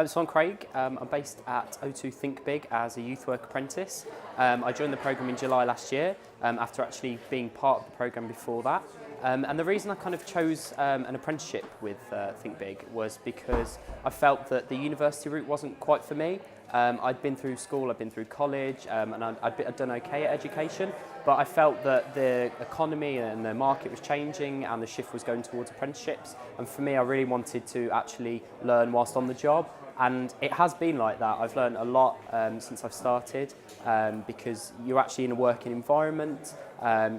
So I'm Craig. I'm based at O2 Think Big as a youth work apprentice. I joined the programme in July last year after actually being part of the programme before that. And the reason I kind of chose an apprenticeship with Think Big was because I felt that the university route wasn't quite for me. I'd been through school, I'd been through college, and I'd done okay at education, but I felt that the economy and the market was changing and the shift was going towards apprenticeships. And for me, I really wanted to actually learn whilst on the job. And it has been like that. I've learned a lot since I've started because you're actually in a working environment,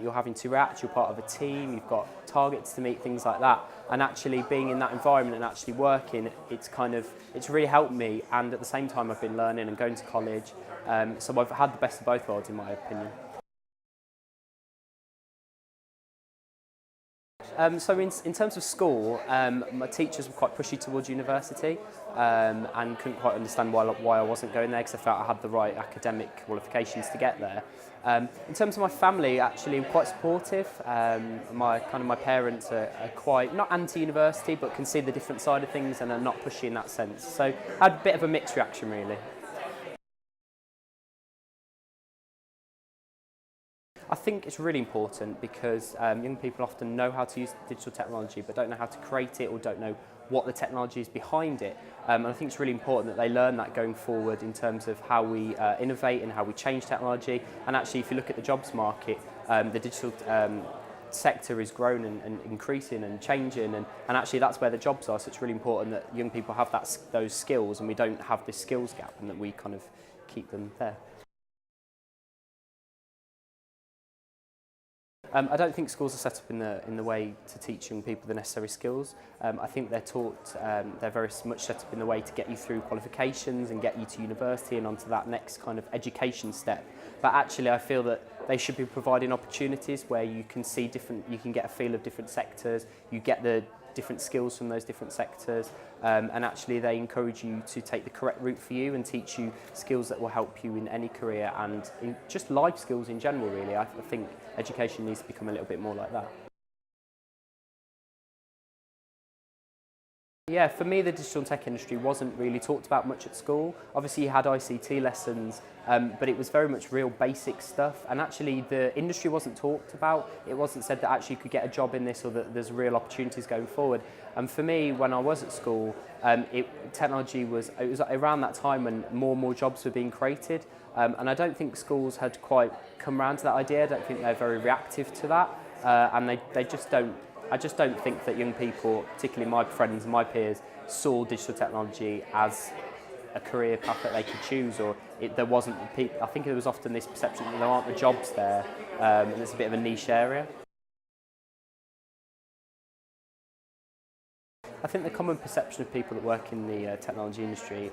you're having to react, you're part of a team, you've got targets to meet, things like that. And actually being in that environment and actually working, it's really helped me. And at the same time, I've been learning and going to college. So I've had the best of both worlds, in my opinion. So in terms of school, my teachers were quite pushy towards university and couldn't quite understand why I wasn't going there because I felt I had the right academic qualifications to get there. In terms of my family, actually quite supportive. My parents are quite, not anti-university, but can see the different side of things and are not pushy in that sense. So I had a bit of a mixed reaction, really. I think it's really important because young people often know how to use digital technology but don't know how to create it or don't know what the technology is behind it. And I think it's really important that they learn that going forward in terms of how we innovate and how we change technology. And actually, if you look at the jobs market, the digital sector is growing and increasing and changing, and actually that's where the jobs are. So it's really important that young people have those skills and we don't have this skills gap and that we kind of keep them there. I don't think schools are set up in the way to teach young people the necessary skills. I think they're taught, they're very much set up in the way to get you through qualifications and get you to university and onto that next kind of education step. But actually I feel that they should be providing opportunities where you can see you can get a feel of different sectors, you get the different skills from those different sectors, and actually they encourage you to take the correct route for you and teach you skills that will help you in any career and in just life skills in general, really. I think education needs to become a little bit more like that. Yeah, for me the digital and tech industry wasn't really talked about much at school. Obviously you had ICT lessons, but it was very much real basic stuff, and actually the industry wasn't talked about. It wasn't said that actually you could get a job in this or that there's real opportunities going forward. And for me, when I was at school, technology was around that time when more and more jobs were being created, and I don't think schools had quite come around to that idea. I don't think they're very reactive to that, and they just don't. I just don't think that young people, particularly my friends and my peers, saw digital technology as a career path that they could choose, or there wasn't. I think there was often this perception that there aren't the jobs there, and it's a bit of a niche area. I think the common perception of people that work in the technology industry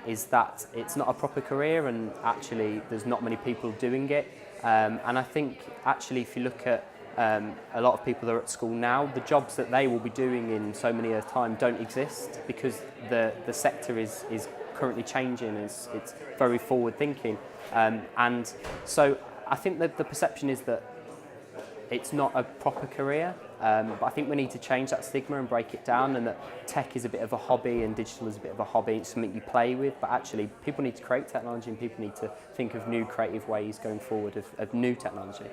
is that it's not a proper career, and actually there's not many people doing it. And I think actually if you look at a lot of people that are at school now, the jobs that they will be doing in so many years' time don't exist because the sector is currently changing. It's very forward thinking, and so I think that the perception is that it's not a proper career, but I think we need to change that stigma and break it down, and that tech is a bit of a hobby and digital is a bit of a hobby. It's something you play with, but actually people need to create technology and people need to think of new creative ways going forward of new technology.